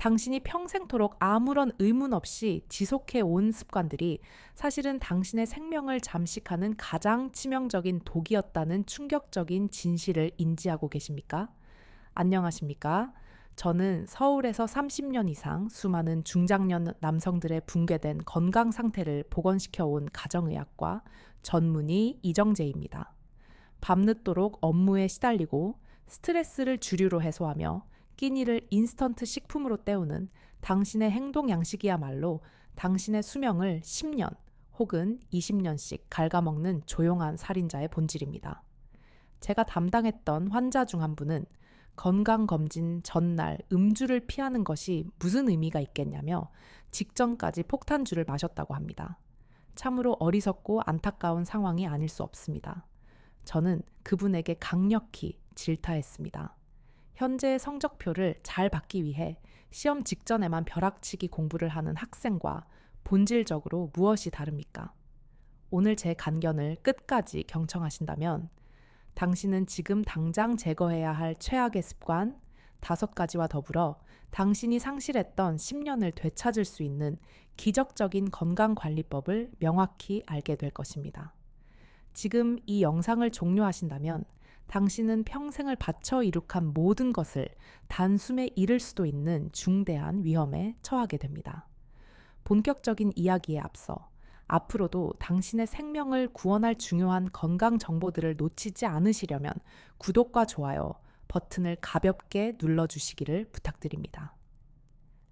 당신이 평생토록 아무런 의문 없이 지속해 온 습관들이 사실은 당신의 생명을 잠식하는 가장 치명적인 독이었다는 충격적인 진실을 인지하고 계십니까? 안녕하십니까? 저는 서울에서 30년 이상 수많은 중장년 남성들의 붕괴된 건강 상태를 복원시켜 온 가정의학과 전문의 이정재입니다. 밤늦도록 업무에 시달리고 스트레스를 주류로 해소하며 끼니를 인스턴트 식품으로 때우는 당신의 행동 양식이야말로 당신의 수명을 10년 혹은 20년씩 갉아먹는 조용한 살인자의 본질입니다. 제가 담당했던 환자 중 한 분은 건강검진 전날 음주를 피하는 것이 무슨 의미가 있겠냐며 직전까지 폭탄주를 마셨다고 합니다. 참으로 어리석고 안타까운 상황이 아닐 수 없습니다. 저는 그분에게 강력히 질타했습니다. 현재의 성적표를 잘 받기 위해 시험 직전에만 벼락치기 공부를 하는 학생과 본질적으로 무엇이 다릅니까? 오늘 제 간견을 끝까지 경청하신다면 당신은 지금 당장 제거해야 할 최악의 습관 5가지와 더불어 당신이 상실했던 10년을 되찾을 수 있는 기적적인 건강관리법을 명확히 알게 될 것입니다. 지금 이 영상을 종료하신다면 당신은 평생을 바쳐 이룩한 모든 것을 단숨에 잃을 수도 있는 중대한 위험에 처하게 됩니다. 본격적인 이야기에 앞서 앞으로도 당신의 생명을 구원할 중요한 건강 정보들을 놓치지 않으시려면 구독과 좋아요 버튼을 가볍게 눌러주시기를 부탁드립니다.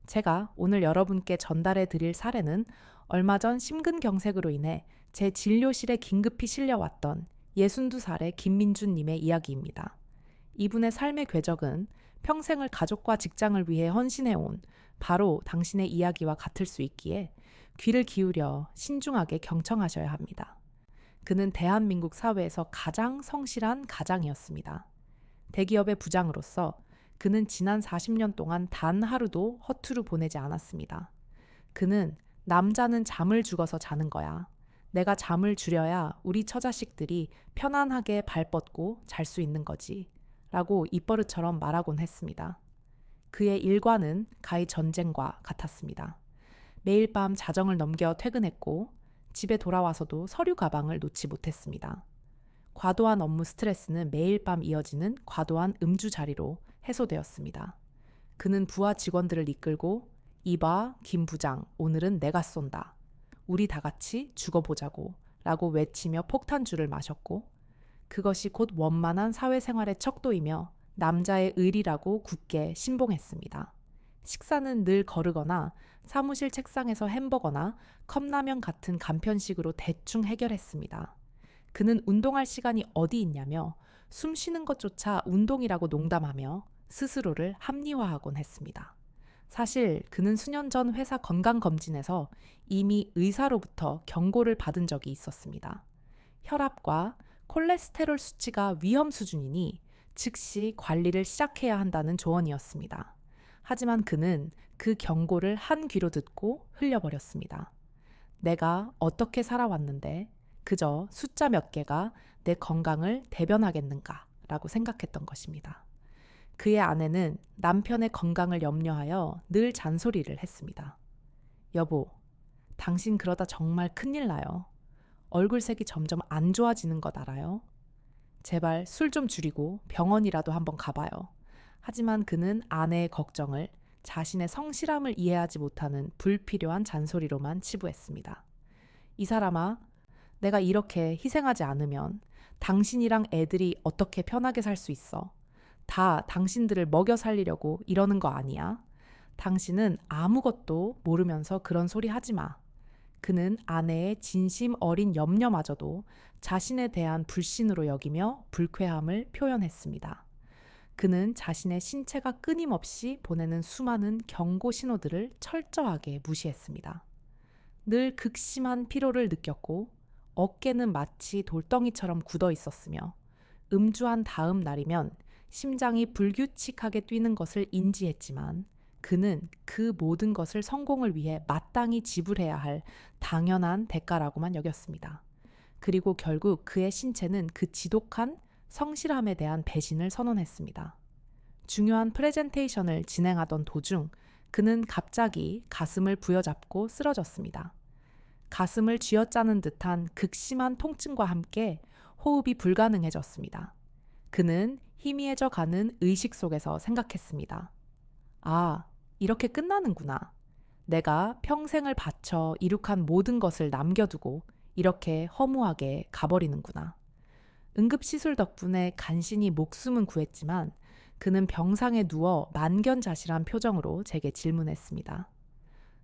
제가 오늘 여러분께 전달해 드릴 사례는 얼마 전 심근경색으로 인해 제 진료실에 긴급히 실려왔던 62살의 김민준님의 이야기입니다. 이분의 삶의 궤적은 평생을 가족과 직장을 위해 헌신해온 바로 당신의 이야기와 같을 수 있기에 귀를 기울여 신중하게 경청하셔야 합니다. 그는 대한민국 사회에서 가장 성실한 가장이었습니다. 대기업의 부장으로서 그는 지난 40년 동안 단 하루도 허투루 보내지 않았습니다. 그는 남자는 잠을 죽어서 자는 거야. 내가 잠을 줄여야 우리 처자식들이 편안하게 발 뻗고 잘 수 있는 거지. 라고 입버릇처럼 말하곤 했습니다. 그의 일과는 가히 전쟁과 같았습니다. 매일 밤 자정을 넘겨 퇴근했고 집에 돌아와서도 서류 가방을 놓지 못했습니다. 과도한 업무 스트레스는 매일 밤 이어지는 과도한 음주 자리로 해소되었습니다. 그는 부하 직원들을 이끌고 이봐 김 부장 오늘은 내가 쏜다. 우리 다 같이 죽어보자고 라고 외치며 폭탄주를 마셨고 그것이 곧 원만한 사회생활의 척도이며 남자의 의리라고 굳게 신봉했습니다. 식사는 늘 거르거나 사무실 책상에서 햄버거나 컵라면 같은 간편식으로 대충 해결했습니다. 그는 운동할 시간이 어디 있냐며 숨 쉬는 것조차 운동이라고 농담하며 스스로를 합리화하곤 했습니다. 사실 그는 수년 전 회사 건강검진에서 이미 의사로부터 경고를 받은 적이 있었습니다. 혈압과 콜레스테롤 수치가 위험 수준이니 즉시 관리를 시작해야 한다는 조언이었습니다. 하지만 그는 그 경고를 한 귀로 듣고 흘려버렸습니다. 내가 어떻게 살아왔는데 그저 숫자 몇 개가 내 건강을 대변하겠는가 라고 생각했던 것입니다. 그의 아내는 남편의 건강을 염려하여 늘 잔소리를 했습니다. 여보, 당신 그러다 정말 큰일 나요. 얼굴색이 점점 안 좋아지는 것 알아요? 제발 술 좀 줄이고 병원이라도 한번 가봐요. 하지만 그는 아내의 걱정을 자신의 성실함을 이해하지 못하는 불필요한 잔소리로만 치부했습니다. 이 사람아, 내가 이렇게 희생하지 않으면 당신이랑 애들이 어떻게 편하게 살 수 있어? 다 당신들을 먹여 살리려고 이러는 거 아니야? 당신은 아무것도 모르면서 그런 소리 하지 마. 그는 아내의 진심 어린 염려마저도 자신에 대한 불신으로 여기며 불쾌함을 표현했습니다. 그는 자신의 신체가 끊임없이 보내는 수많은 경고 신호들을 철저하게 무시했습니다. 늘 극심한 피로를 느꼈고 어깨는 마치 돌덩이처럼 굳어 있었으며 음주한 다음 날이면 심장이 불규칙하게 뛰는 것을 인지했지만 그는 그 모든 것을 성공을 위해 마땅히 지불해야 할 당연한 대가라고만 여겼습니다. 그리고 결국 그의 신체는 그 지독한 성실함에 대한 배신을 선언했습니다. 중요한 프레젠테이션을 진행하던 도중 그는 갑자기 가슴을 부여잡고 쓰러졌습니다. 가슴을 쥐어짜는 듯한 극심한 통증과 함께 호흡이 불가능해졌습니다. 그는 희미해져 가는 의식 속에서 생각했습니다. 아, 이렇게 끝나는구나. 내가 평생을 바쳐 이룩한 모든 것을 남겨두고 이렇게 허무하게 가버리는구나. 응급시술 덕분에 간신히 목숨은 구했지만 그는 병상에 누워 만견자실한 표정으로 제게 질문했습니다.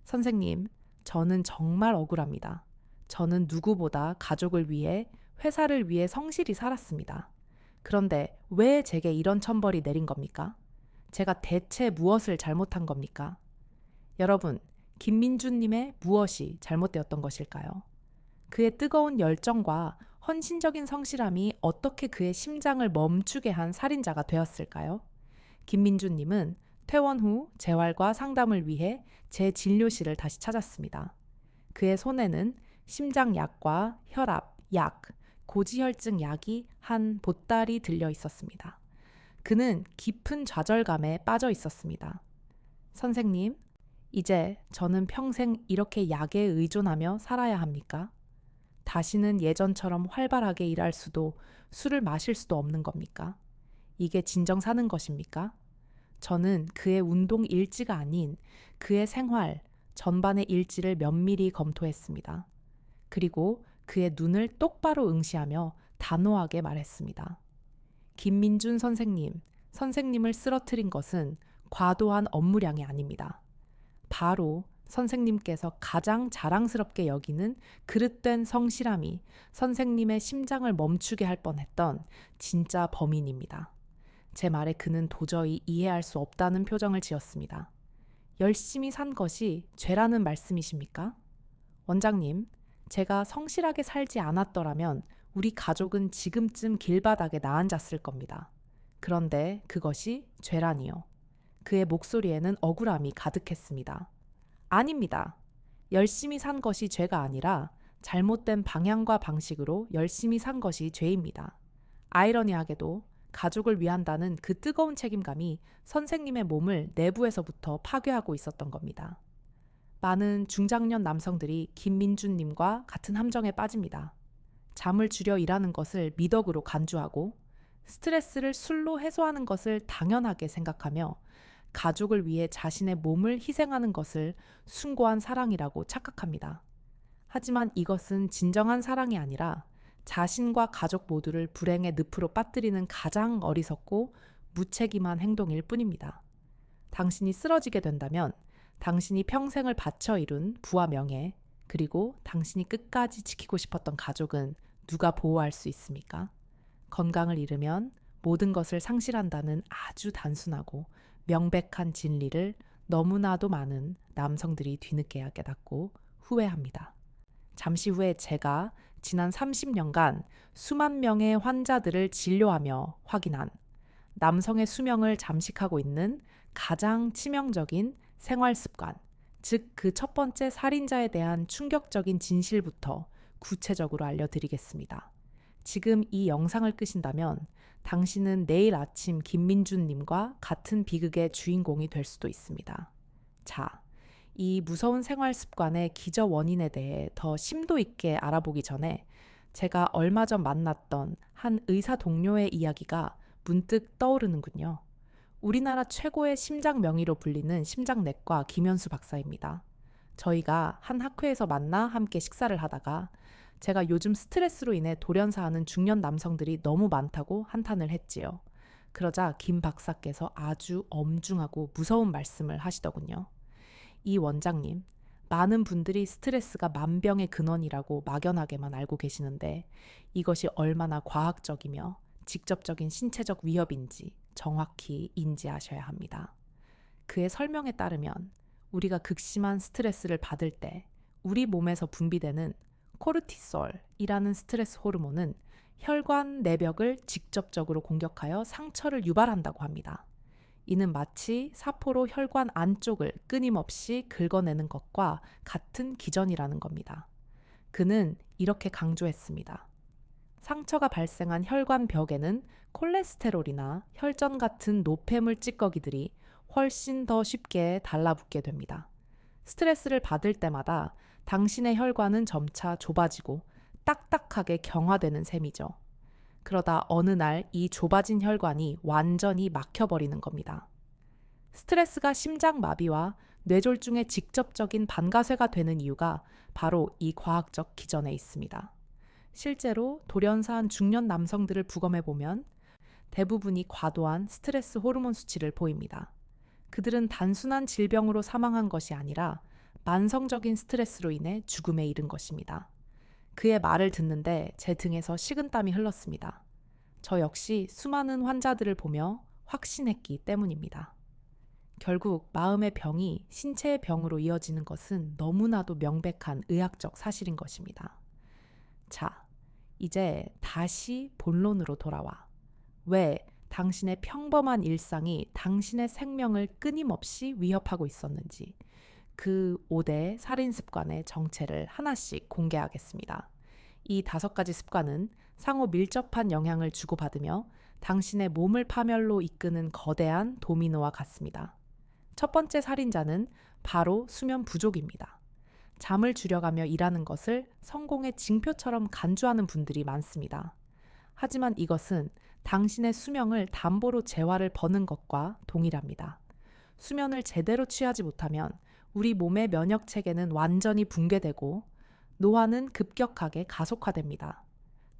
선생님, 저는 정말 억울합니다. 저는 누구보다 가족을 위해, 회사를 위해 성실히 살았습니다. 그런데 왜 제게 이런 천벌이 내린 겁니까? 제가 대체 무엇을 잘못한 겁니까? 여러분, 김민주님의 무엇이 잘못되었던 것일까요? 그의 뜨거운 열정과 헌신적인 성실함이 어떻게 그의 심장을 멈추게 한 살인자가 되었을까요? 김민주님은 퇴원 후 재활과 상담을 위해 제 진료실을 다시 찾았습니다. 그의 손에는 심장약과 혈압, 약, 고지혈증 약이 한 보따리 들려 있었습니다. 그는 깊은 좌절감에 빠져 있었습니다. 선생님, 이제 저는 평생 이렇게 약에 의존하며 살아야 합니까? 다시는 예전처럼 활발하게 일할 수도 술을 마실 수도 없는 겁니까? 이게 진정 사는 것입니까? 저는 그의 운동 일지가 아닌 그의 생활 전반의 일지를 면밀히 검토했습니다. 그리고 그의 눈을 똑바로 응시하며 단호하게 말했습니다. 김민준 선생님, 선생님을 쓰러뜨린 것은 과도한 업무량이 아닙니다. 바로 선생님께서 가장 자랑스럽게 여기는 그릇된 성실함이 선생님의 심장을 멈추게 할 뻔했던 진짜 범인입니다. 제 말에 그는 도저히 이해할 수 없다는 표정을 지었습니다. 열심히 산 것이 죄라는 말씀이십니까? 원장님, 제가 성실하게 살지 않았더라면 우리 가족은 지금쯤 길바닥에 나앉았을 겁니다. 그런데 그것이 죄라니요. 그의 목소리에는 억울함이 가득했습니다. 아닙니다. 열심히 산 것이 죄가 아니라 잘못된 방향과 방식으로 열심히 산 것이 죄입니다. 아이러니하게도 가족을 위한다는 그 뜨거운 책임감이 선생님의 몸을 내부에서부터 파괴하고 있었던 겁니다. 많은 중장년 남성들이 김민준님과 같은 함정에 빠집니다. 잠을 줄여 일하는 것을 미덕으로 간주하고 스트레스를 술로 해소하는 것을 당연하게 생각하며 가족을 위해 자신의 몸을 희생하는 것을 숭고한 사랑이라고 착각합니다. 하지만 이것은 진정한 사랑이 아니라 자신과 가족 모두를 불행의 늪으로 빠뜨리는 가장 어리석고 무책임한 행동일 뿐입니다. 당신이 쓰러지게 된다면 당신이 평생을 바쳐 이룬 부와 명예, 그리고 당신이 끝까지 지키고 싶었던 가족은 누가 보호할 수 있습니까? 건강을 잃으면 모든 것을 상실한다는 아주 단순하고 명백한 진리를 너무나도 많은 남성들이 뒤늦게야 깨닫고 후회합니다. 잠시 후에 제가 지난 30년간 수만 명의 환자들을 진료하며 확인한 남성의 수명을 잠식하고 있는 가장 치명적인 생활 습관, 즉 그 첫 번째 살인자에 대한 충격적인 진실부터 구체적으로 알려드리겠습니다. 지금 이 영상을 끄신다면 당신은 내일 아침 김민준님과 같은 비극의 주인공이 될 수도 있습니다. 자, 이 무서운 생활 습관의 기저 원인에 대해 더 심도 있게 알아보기 전에 제가 얼마 전 만났던 한 의사 동료의 이야기가 문득 떠오르는군요. 우리나라 최고의 심장 명의로 불리는 심장내과 김현수 박사입니다. 저희가 한 학회에서 만나 함께 식사를 하다가 제가 요즘 스트레스로 인해 돌연사하는 중년 남성들이 너무 많다고 한탄을 했지요. 그러자 김 박사께서 아주 엄중하고 무서운 말씀을 하시더군요. 이 원장님, 많은 분들이 스트레스가 만병의 근원이라고 막연하게만 알고 계시는데 이것이 얼마나 과학적이며 직접적인 신체적 위협인지 정확히 인지하셔야 합니다. 그의 설명에 따르면 우리가 극심한 스트레스를 받을 때 우리 몸에서 분비되는 코르티솔이라는 스트레스 호르몬은 혈관 내벽을 직접적으로 공격하여 상처를 유발한다고 합니다. 이는 마치 사포로 혈관 안쪽을 끊임없이 긁어내는 것과 같은 기전이라는 겁니다. 그는 이렇게 강조했습니다. 상처가 발생한 혈관 벽에는 콜레스테롤이나 혈전 같은 노폐물 찌꺼기들이 훨씬 더 쉽게 달라붙게 됩니다. 스트레스를 받을 때마다 당신의 혈관은 점차 좁아지고 딱딱하게 경화되는 셈이죠. 그러다 어느 날 이 좁아진 혈관이 완전히 막혀버리는 겁니다. 스트레스가 심장마비와 뇌졸중의 직접적인 반가쇠가 되는 이유가 바로 이 과학적 기전에 있습니다. 실제로 돌연사한 중년 남성들을 부검해보면 대부분이 과도한 스트레스 호르몬 수치를 보입니다. 그들은 단순한 질병으로 사망한 것이 아니라 만성적인 스트레스로 인해 죽음에 이른 것입니다. 그의 말을 듣는데 제 등에서 식은땀이 흘렀습니다. 저 역시 수많은 환자들을 보며 확신했기 때문입니다. 결국 마음의 병이 신체의 병으로 이어지는 것은 너무나도 명백한 의학적 사실인 것입니다. 자, 이제 다시 본론으로 돌아와. 왜 당신의 평범한 일상이 당신의 생명을 끊임없이 위협하고 있었는지 그 5대 살인 습관의 정체를 하나씩 공개하겠습니다. 이 5가지 습관은 상호 밀접한 영향을 주고받으며 당신의 몸을 파멸로 이끄는 거대한 도미노와 같습니다. 첫 번째 살인자는 바로 수면 부족입니다. 잠을 줄여가며 일하는 것을 성공의 징표처럼 간주하는 분들이 많습니다. 하지만 이것은 당신의 수명을 담보로 재활을 버는 것과 동일합니다. 수면을 제대로 취하지 못하면 우리 몸의 면역 체계는 완전히 붕괴되고 노화는 급격하게 가속화됩니다.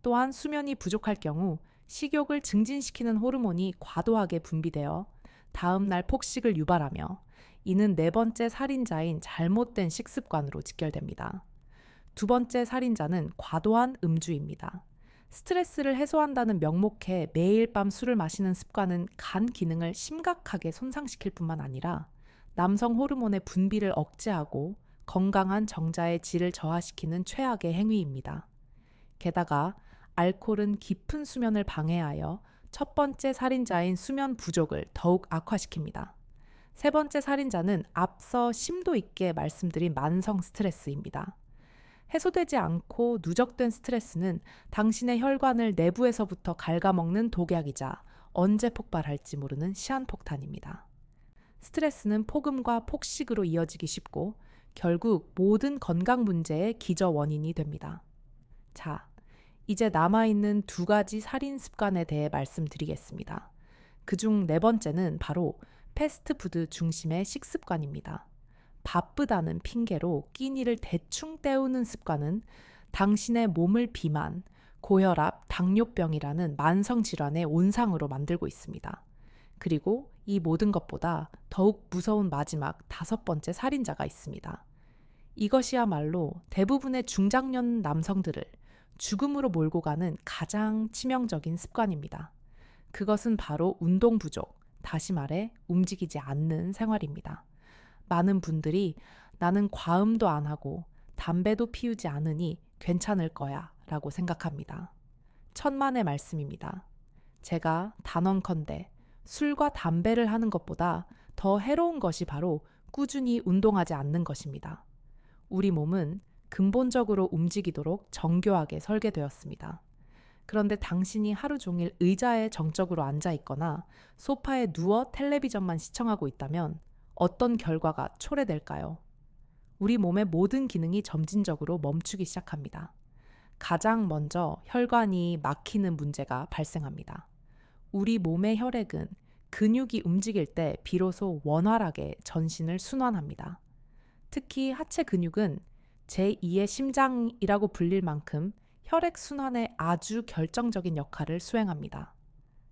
또한 수면이 부족할 경우 식욕을 증진시키는 호르몬이 과도하게 분비되어 다음 날 폭식을 유발하며 이는 4번째 살인자인 잘못된 식습관으로 직결됩니다. 2번째 살인자는 과도한 음주입니다. 스트레스를 해소한다는 명목에 매일 밤 술을 마시는 습관은 간 기능을 심각하게 손상시킬 뿐만 아니라 남성 호르몬의 분비를 억제하고 건강한 정자의 질을 저하시키는 최악의 행위입니다. 게다가 알코올은 깊은 수면을 방해하여 첫 번째 살인자인 수면 부족을 더욱 악화시킵니다. 세 번째 살인자는 앞서 심도 있게 말씀드린 만성 스트레스입니다. 해소되지 않고 누적된 스트레스는 당신의 혈관을 내부에서부터 갉아먹는 독약이자 언제 폭발할지 모르는 시한폭탄입니다. 스트레스는 폭음과 폭식으로 이어지기 쉽고 결국 모든 건강 문제의 기저 원인이 됩니다. 자, 이제 남아있는 2가지 살인 습관에 대해 말씀드리겠습니다. 그중 4번째는 바로 패스트푸드 중심의 식습관입니다. 바쁘다는 핑계로 끼니를 대충 때우는 습관은 당신의 몸을 비만, 고혈압, 당뇨병이라는 만성질환의 온상으로 만들고 있습니다. 그리고 이 모든 것보다 더욱 무서운 마지막 5번째 살인자가 있습니다. 이것이야말로 대부분의 중장년 남성들을 죽음으로 몰고 가는 가장 치명적인 습관입니다. 그것은 바로 운동 부족, 다시 말해 움직이지 않는 생활입니다. 많은 분들이 나는 과음도 안 하고 담배도 피우지 않으니 괜찮을 거야 라고 생각합니다. 천만의 말씀입니다. 제가 단언컨대 술과 담배를 하는 것보다 더 해로운 것이 바로 꾸준히 운동하지 않는 것입니다. 우리 몸은 근본적으로 움직이도록 정교하게 설계되었습니다. 그런데 당신이 하루 종일 의자에 정적으로 앉아 있거나 소파에 누워 텔레비전만 시청하고 있다면 어떤 결과가 초래될까요? 우리 몸의 모든 기능이 점진적으로 멈추기 시작합니다. 가장 먼저 혈관이 막히는 문제가 발생합니다. 우리 몸의 혈액은 근육이 움직일 때 비로소 원활하게 전신을 순환합니다. 특히 하체 근육은 제2의 심장이라고 불릴 만큼 혈액 순환에 아주 결정적인 역할을 수행합니다.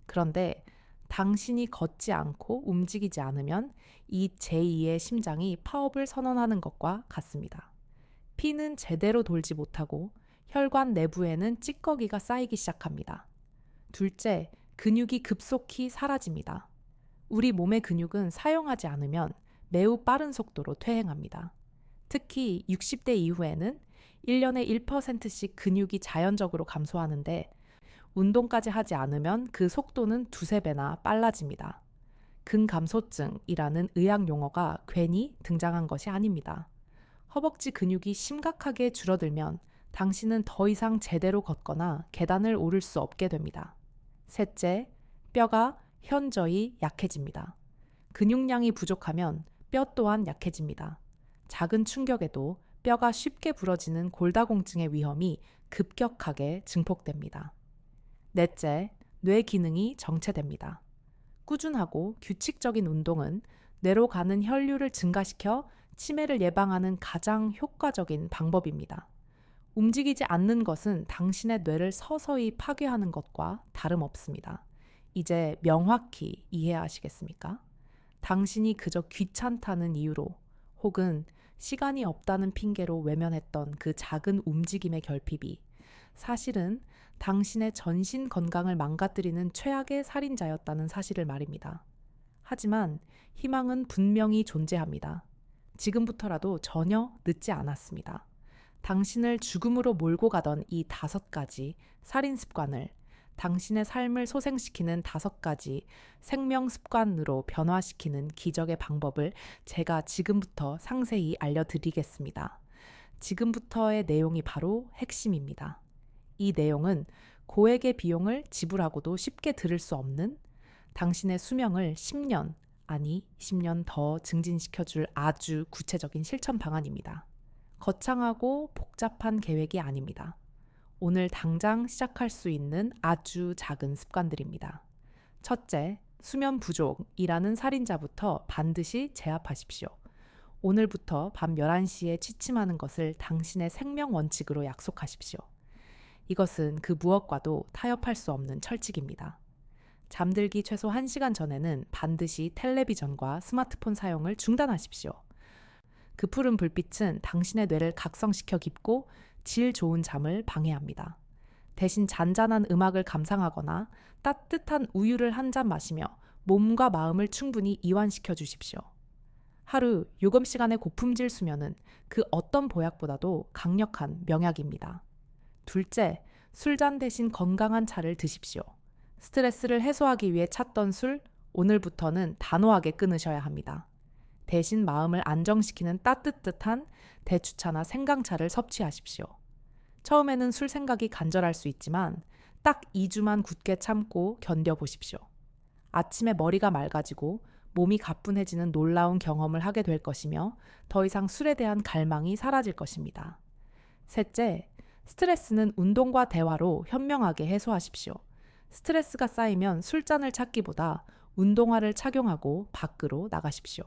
그런데 당신이 걷지 않고 움직이지 않으면 이 제2의 심장이 파업을 선언하는 것과 같습니다. 피는 제대로 돌지 못하고 혈관 내부에는 찌꺼기가 쌓이기 시작합니다. 둘째, 근육이 급속히 사라집니다. 우리 몸의 근육은 사용하지 않으면 매우 빠른 속도로 퇴행합니다. 특히 60대 이후에는 1년에 1%씩 근육이 자연적으로 감소하는데 운동까지 하지 않으면 그 속도는 2~3배나 빨라집니다. 근감소증이라는 의학 용어가 괜히 등장한 것이 아닙니다. 허벅지 근육이 심각하게 줄어들면 당신은 더 이상 제대로 걷거나 계단을 오를 수 없게 됩니다. 셋째, 뼈가 현저히 약해집니다. 근육량이 부족하면 뼈 또한 약해집니다. 작은 충격에도 뼈가 쉽게 부러지는 골다공증의 위험이 급격하게 증폭됩니다. 넷째, 뇌 기능이 정체됩니다. 꾸준하고 규칙적인 운동은 뇌로 가는 혈류를 증가시켜 치매를 예방하는 가장 효과적인 방법입니다. 움직이지 않는 것은 당신의 뇌를 서서히 파괴하는 것과 다름없습니다. 이제 명확히 이해하시겠습니까? 당신이 그저 귀찮다는 이유로 혹은 시간이 없다는 핑계로 외면했던 그 작은 움직임의 결핍이 사실은 당신의 전신 건강을 망가뜨리는 최악의 살인자였다는 사실을 말입니다. 하지만 희망은 분명히 존재합니다. 지금부터라도 전혀 늦지 않았습니다. 당신을 죽음으로 몰고 가던 이 5가지 살인 습관을 당신의 삶을 소생시키는 5가지 생명 습관으로 변화시키는 기적의 방법을 제가 지금부터 상세히 알려드리겠습니다. 지금부터의 내용이 바로 핵심입니다. 이 내용은 고액의 비용을 지불하고도 쉽게 들을 수 없는 당신의 수명을 10년, 아니 10년 더 증진시켜줄 아주 구체적인 실천 방안입니다. 거창하고 복잡한 계획이 아닙니다. 오늘 당장 시작할 수 있는 아주 작은 습관들입니다. 첫째, 수면 부족이라는 살인자부터 반드시 제압하십시오. 오늘부터 밤 11시에 취침하는 것을 당신의 생명 원칙으로 약속하십시오. 이것은 그 무엇과도 타협할 수 없는 철칙입니다. 잠들기 최소 1시간 전에는 반드시 텔레비전과 스마트폰 사용을 중단하십시오. 그 푸른 불빛은 당신의 뇌를 각성시켜 깊고 질 좋은 잠을 방해합니다. 대신 잔잔한 음악을 감상하거나 따뜻한 우유를 한 잔 마시며 몸과 마음을 충분히 이완시켜 주십시오. 하루 요금 시간의 고품질 수면은 그 어떤 보약보다도 강력한 명약입니다. 둘째, 술잔 대신 건강한 차를 드십시오. 스트레스를 해소하기 위해 찾던 술, 오늘부터는 단호하게 끊으셔야 합니다. 대신 마음을 안정시키는 따뜻한 대추차나 생강차를 섭취하십시오. 처음에는 술 생각이 간절할 수 있지만 딱 2주만 굳게 참고 견뎌보십시오. 아침에 머리가 맑아지고 몸이 가뿐해지는 놀라운 경험을 하게 될 것이며 더 이상 술에 대한 갈망이 사라질 것입니다. 셋째, 스트레스는 운동과 대화로 현명하게 해소하십시오. 스트레스가 쌓이면 술잔을 찾기보다 운동화를 착용하고 밖으로 나가십시오.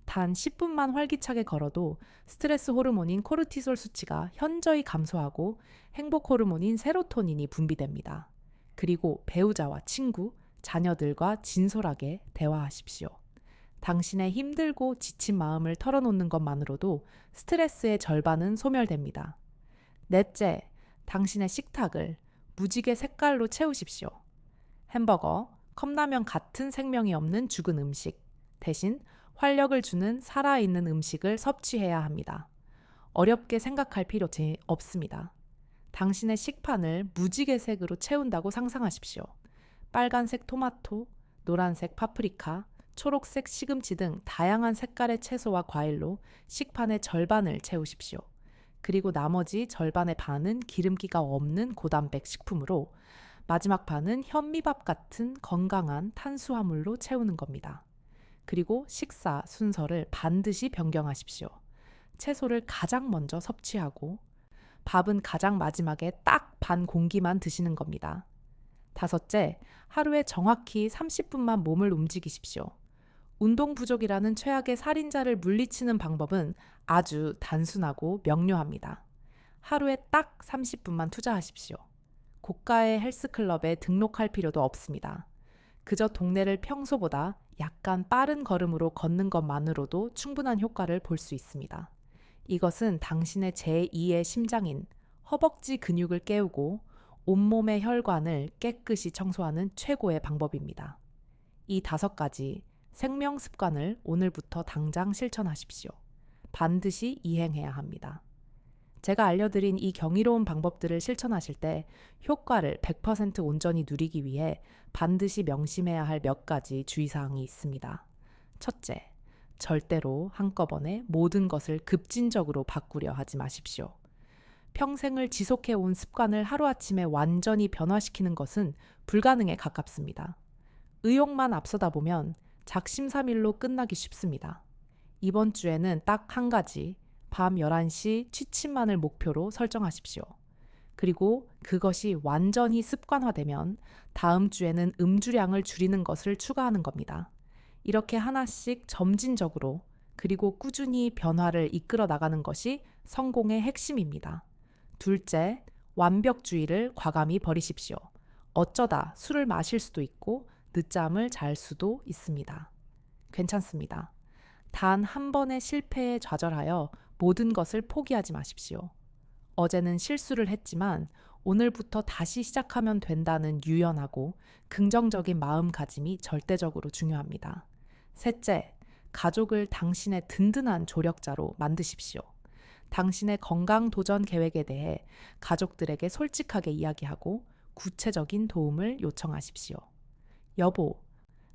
단 10분만 활기차게 걸어도 스트레스 호르몬인 코르티솔 수치가 현저히 감소하고 행복 호르몬인 세로토닌이 분비됩니다. 그리고 배우자와 친구, 자녀들과 진솔하게 대화하십시오. 당신의 힘들고 지친 마음을 털어놓는 것만으로도 스트레스의 절반은 소멸됩니다. 넷째, 당신의 식탁을 무지개 색깔로 채우십시오. 햄버거, 컵라면 같은 생명이 없는 죽은 음식, 대신 활력을 주는 살아있는 음식을 섭취해야 합니다. 어렵게 생각할 필요 없습니다. 당신의 식판을 무지개색으로 채운다고 상상하십시오. 빨간색 토마토, 노란색 파프리카, 초록색 시금치 등 다양한 색깔의 채소와 과일로 식판의 절반을 채우십시오. 그리고 나머지 절반의 반은 기름기가 없는 고단백 식품으로 마지막 반은 현미밥 같은 건강한 탄수화물로 채우는 겁니다. 그리고 식사 순서를 반드시 변경하십시오. 채소를 가장 먼저 섭취하고 밥은 가장 마지막에 딱 반 공기만 드시는 겁니다. 다섯째, 하루에 정확히 30분만 몸을 움직이십시오. 운동 부족이라는 최악의 살인자를 물리치는 방법은 아주 단순하고 명료합니다. 하루에 딱 30분만 투자하십시오. 고가의 헬스클럽에 등록할 필요도 없습니다. 그저 동네를 평소보다 약간 빠른 걸음으로 걷는 것만으로도 충분한 효과를 볼 수 있습니다. 이것은 당신의 제2의 심장인 허벅지 근육을 깨우고 온몸의 혈관을 깨끗이 청소하는 최고의 방법입니다. 이 5가지 생명 습관을 오늘부터 당장 실천하십시오. 반드시 이행해야 합니다. 제가 알려드린 이 경이로운 방법들을 실천하실 때 효과를 100% 온전히 누리기 위해 반드시 명심해야 할 몇 가지 주의사항이 있습니다. 첫째, 절대로 한꺼번에 모든 것을 급진적으로 바꾸려 하지 마십시오. 평생을 지속해온 습관을 하루아침에 완전히 변화시키는 것은 불가능에 가깝습니다. 의욕만 앞서다 보면 작심삼일로 끝나기 쉽습니다. 이번 주에는 딱 한 가지, 밤 11시 취침만을 목표로 설정하십시오. 그리고 그것이 완전히 습관화되면 다음 주에는 음주량을 줄이는 것을 추가하는 겁니다. 이렇게 하나씩 점진적으로 그리고 꾸준히 변화를 이끌어 나가는 것이 성공의 핵심입니다. 둘째, 완벽주의를 과감히 버리십시오. 어쩌다 술을 마실 수도 있고 늦잠을 잘 수도 있습니다. 괜찮습니다. 단 한 번의 실패에 좌절하여 모든 것을 포기하지 마십시오. 어제는 실수를 했지만 오늘부터 다시 시작하면 된다는 유연하고 긍정적인 마음가짐이 절대적으로 중요합니다. 셋째, 가족을 당신의 든든한 조력자로 만드십시오. 당신의 건강 도전 계획에 대해 가족들에게 솔직하게 이야기하고 구체적인 도움을 요청하십시오. 여보,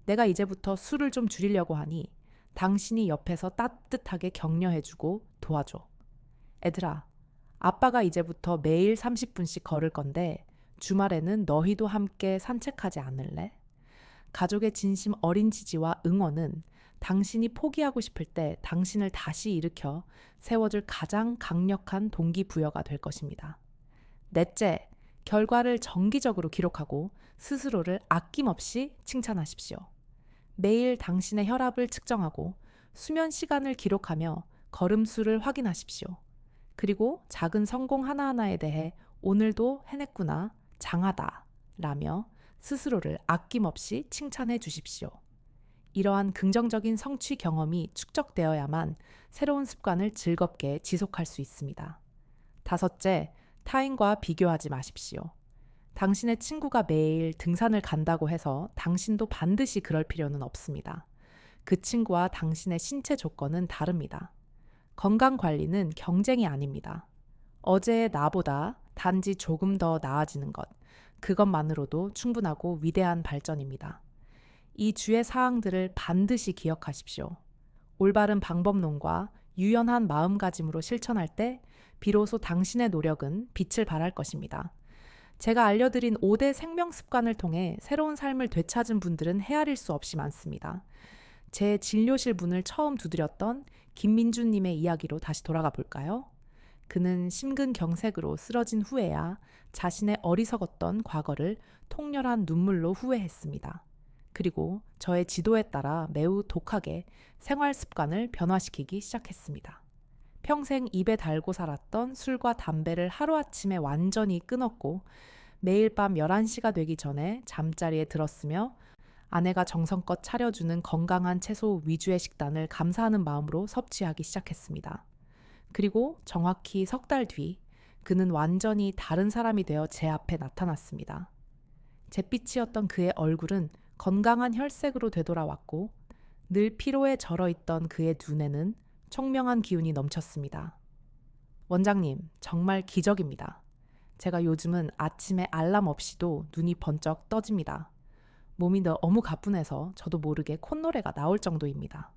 내가 이제부터 술을 좀 줄이려고 하니 당신이 옆에서 따뜻하게 격려해주고 도와줘. 애들아, 아빠가 이제부터 매일 30분씩 걸을 건데 주말에는 너희도 함께 산책하지 않을래? 가족의 진심 어린 지지와 응원은 당신이 포기하고 싶을 때 당신을 다시 일으켜 세워줄 가장 강력한 동기부여가 될 것입니다. 넷째, 결과를 정기적으로 기록하고 스스로를 아낌없이 칭찬하십시오. 매일 당신의 혈압을 측정하고 수면 시간을 기록하며 걸음수를 확인하십시오. 그리고 작은 성공 하나하나에 대해 오늘도 해냈구나, 장하다 라며 스스로를 아낌없이 칭찬해 주십시오. 이러한 긍정적인 성취 경험이 축적되어야만 새로운 습관을 즐겁게 지속할 수 있습니다. 다섯째, 타인과 비교하지 마십시오. 당신의 친구가 매일 등산을 간다고 해서 당신도 반드시 그럴 필요는 없습니다. 그 친구와 당신의 신체 조건은 다릅니다. 건강 관리는 경쟁이 아닙니다. 어제의 나보다 단지 조금 더 나아지는 것, 그것만으로도 충분하고 위대한 발전입니다. 이 주의 사항들을 반드시 기억하십시오. 올바른 방법론과 유연한 마음가짐으로 실천할 때 비로소 당신의 노력은 빛을 발할 것입니다. 제가 알려드린 5대 생명 습관을 통해 새로운 삶을 되찾은 분들은 헤아릴 수 없이 많습니다. 제 진료실 문을 처음 두드렸던 김민주님의 이야기로 다시 돌아가 볼까요? 그는 심근경색으로 쓰러진 후에야 자신의 어리석었던 과거를 통렬한 눈물로 후회했습니다. 그리고 저의 지도에 따라 매우 독하게 생활 습관을 변화시키기 시작했습니다. 평생 입에 달고 살았던 술과 담배를 하루아침에 완전히 끊었고 매일 밤 11시가 되기 전에 잠자리에 들었으며 아내가 정성껏 차려주는 건강한 채소 위주의 식단을 감사하는 마음으로 섭취하기 시작했습니다. 그리고 정확히 석 달 뒤 그는 완전히 다른 사람이 되어 제 앞에 나타났습니다. 잿빛이었던 그의 얼굴은 건강한 혈색으로 되돌아왔고 늘 피로에 절어있던 그의 눈에는 총명한 기운이 넘쳤습니다. 원장님, 정말 기적입니다. 제가 요즘은 아침에 알람 없이도 눈이 번쩍 떠집니다. 몸이 너무 가뿐해서 저도 모르게 콧노래가 나올 정도입니다.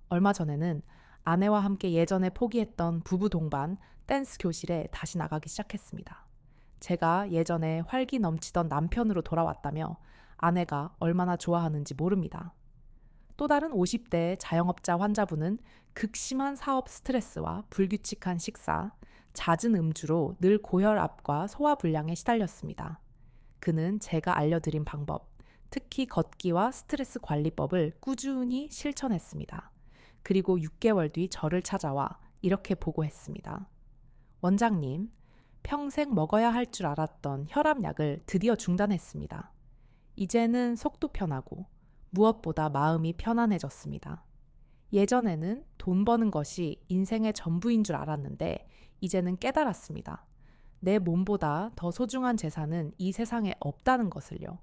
얼마 전에는 아내와 함께 예전에 포기했던 부부 동반 댄스 교실에 다시 나가기 시작했습니다. 제가 예전에 활기 넘치던 남편으로 돌아왔다며 아내가 얼마나 좋아하는지 모릅니다. 또 다른 50대 자영업자 환자분은 극심한 사업 스트레스와 불규칙한 식사, 잦은 음주로 늘 고혈압과 소화불량에 시달렸습니다. 그는 제가 알려드린 방법, 특히 걷기와 스트레스 관리법을 꾸준히 실천했습니다. 그리고 6개월 뒤 저를 찾아와 이렇게 보고했습니다. 원장님, 평생 먹어야 할 줄 알았던 혈압약을 드디어 중단했습니다. 이제는 속도 편하고 무엇보다 마음이 편안해졌습니다. 예전에는 돈 버는 것이 인생의 전부인 줄 알았는데 이제는 깨달았습니다. 내 몸보다 더 소중한 재산은 이 세상에 없다는 것을요.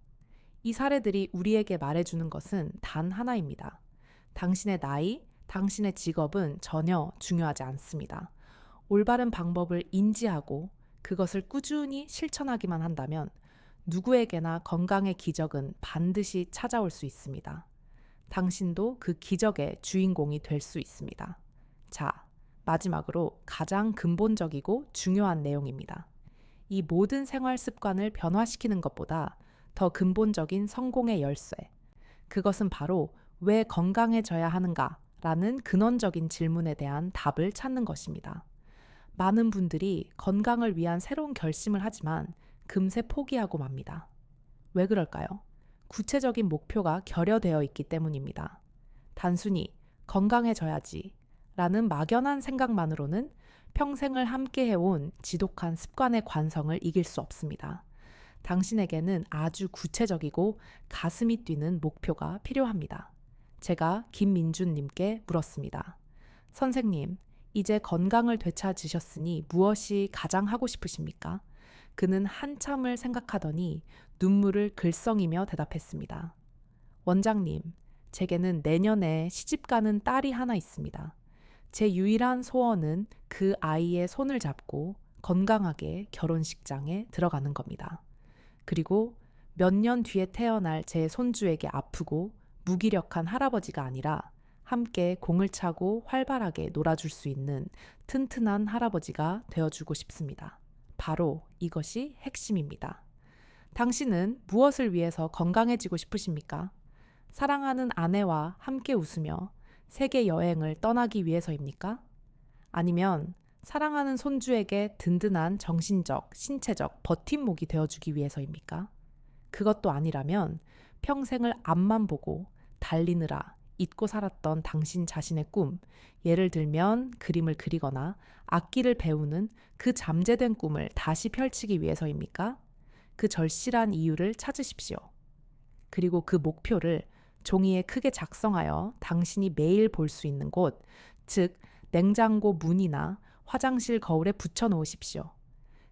이 사례들이 우리에게 말해주는 것은 단 하나입니다. 당신의 나이, 당신의 직업은 전혀 중요하지 않습니다. 올바른 방법을 인지하고 그것을 꾸준히 실천하기만 한다면 누구에게나 건강의 기적은 반드시 찾아올 수 있습니다. 당신도 그 기적의 주인공이 될 수 있습니다. 자, 마지막으로 가장 근본적이고 중요한 내용입니다. 이 모든 생활 습관을 변화시키는 것보다 더 근본적인 성공의 열쇠. 그것은 바로 왜 건강해져야 하는가라는 근원적인 질문에 대한 답을 찾는 것입니다. 많은 분들이 건강을 위한 새로운 결심을 하지만 금세 포기하고 맙니다. 왜 그럴까요? 구체적인 목표가 결여되어 있기 때문입니다. 단순히 건강해져야지 라는 막연한 생각만으로는 평생을 함께 해온 지독한 습관의 관성을 이길 수 없습니다. 당신에게는 아주 구체적이고 가슴이 뛰는 목표가 필요합니다. 제가 김민준님께 물었습니다. 선생님, 이제 건강을 되찾으셨으니 무엇이 가장 하고 싶으십니까? 그는 한참을 생각하더니 눈물을 글썽이며 대답했습니다. 원장님, 제게는 내년에 시집가는 딸이 하나 있습니다. 제 유일한 소원은 그 아이의 손을 잡고 건강하게 결혼식장에 들어가는 겁니다. 그리고 몇 년 뒤에 태어날 제 손주에게 아프고 무기력한 할아버지가 아니라 함께 공을 차고 활발하게 놀아줄 수 있는 튼튼한 할아버지가 되어주고 싶습니다. 바로 이것이 핵심입니다. 당신은 무엇을 위해서 건강해지고 싶으십니까? 사랑하는 아내와 함께 웃으며 세계 여행을 떠나기 위해서입니까? 아니면 사랑하는 손주에게 든든한 정신적, 신체적 버팀목이 되어주기 위해서입니까? 그것도 아니라면 평생을 앞만 보고 달리느라 잊고 살았던 당신 자신의 꿈, 예를 들면 그림을 그리거나 악기를 배우는 그 잠재된 꿈을 다시 펼치기 위해서입니까? 그 절실한 이유를 찾으십시오. 그리고 그 목표를 종이에 크게 작성하여 당신이 매일 볼 수 있는 곳, 즉 냉장고 문이나 화장실 거울에 붙여 놓으십시오.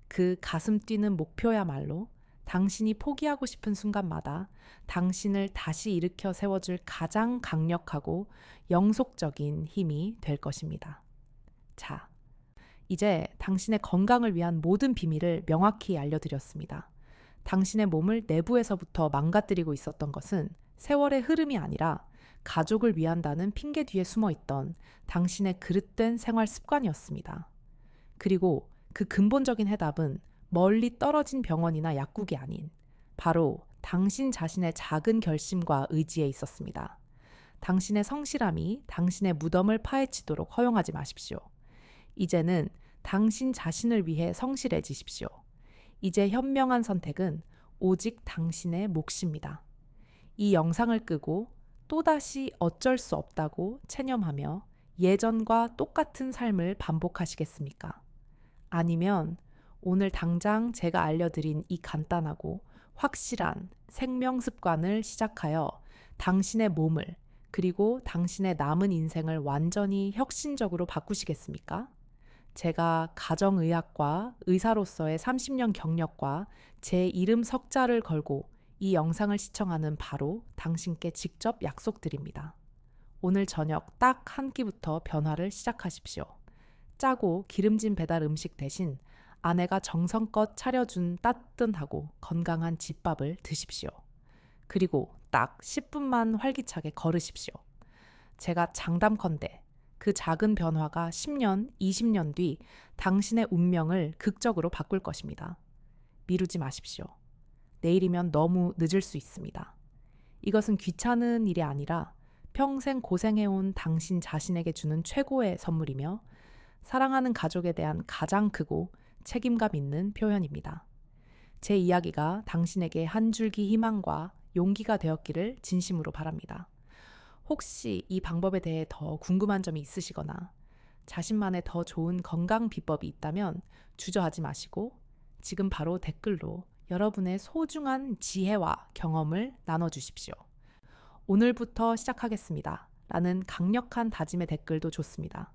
그 가슴 뛰는 목표야말로 당신이 포기하고 싶은 순간마다 당신을 다시 일으켜 세워줄 가장 강력하고 영속적인 힘이 될 것입니다. 자, 이제 당신의 건강을 위한 모든 비밀을 명확히 알려드렸습니다. 당신의 몸을 내부에서부터 망가뜨리고 있었던 것은 세월의 흐름이 아니라 가족을 위한다는 핑계 뒤에 숨어있던 당신의 그릇된 생활 습관이었습니다. 그리고 그 근본적인 해답은 멀리 떨어진 병원이나 약국이 아닌 바로 당신 자신의 작은 결심과 의지에 있었습니다. 당신의 성실함이 당신의 무덤을 파헤치도록 허용하지 마십시오. 이제는 당신 자신을 위해 성실해지십시오. 이제 현명한 선택은 오직 당신의 몫입니다. 이 영상을 끄고 또다시 어쩔 수 없다고 체념하며 예전과 똑같은 삶을 반복하시겠습니까? 아니면 오늘 당장 제가 알려드린 이 간단하고 확실한 생명 습관을 시작하여 당신의 몸을 그리고 당신의 남은 인생을 완전히 혁신적으로 바꾸시겠습니까? 제가 가정의학과 의사로서의 30년 경력과 제 이름 석자를 걸고 이 영상을 시청하는 바로 당신께 직접 약속드립니다. 오늘 저녁 딱 한 끼부터 변화를 시작하십시오. 짜고 기름진 배달 음식 대신 아내가 정성껏 차려준 따뜻하고 건강한 집밥을 드십시오. 그리고 딱 10분만 활기차게 걸으십시오. 제가 장담컨대 그 작은 변화가 10년, 20년 뒤 당신의 운명을 극적으로 바꿀 것입니다. 미루지 마십시오. 내일이면 너무 늦을 수 있습니다. 이것은 귀찮은 일이 아니라 평생 고생해온 당신 자신에게 주는 최고의 선물이며 사랑하는 가족에 대한 가장 크고 책임감 있는 표현입니다. 제 이야기가 당신에게 한 줄기 희망과 용기가 되었기를 진심으로 바랍니다. 혹시 이 방법에 대해 더 궁금한 점이 있으시거나 자신만의 더 좋은 건강 비법이 있다면 주저하지 마시고 지금 바로 댓글로 여러분의 소중한 지혜와 경험을 나눠주십시오. 오늘부터 시작하겠습니다. 라는 강력한 다짐의 댓글도 좋습니다.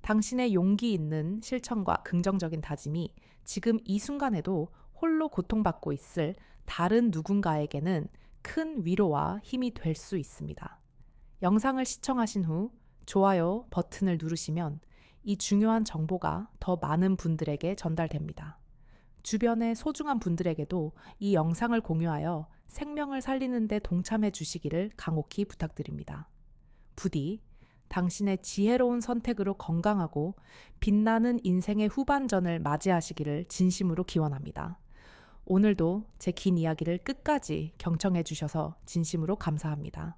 당신의 용기 있는 실천과 긍정적인 다짐이 지금 이 순간에도 홀로 고통받고 있을 다른 누군가에게는 큰 위로와 힘이 될 수 있습니다. 영상을 시청하신 후 좋아요 버튼을 누르시면 이 중요한 정보가 더 많은 분들에게 전달됩니다. 주변의 소중한 분들에게도 이 영상을 공유하여 생명을 살리는 데 동참해 주시기를 강혹히 부탁드립니다. 부디 당신의 지혜로운 선택으로 건강하고 빛나는 인생의 후반전을 맞이하시기를 진심으로 기원합니다. 오늘도 제 긴 이야기를 끝까지 경청해 주셔서 진심으로 감사합니다.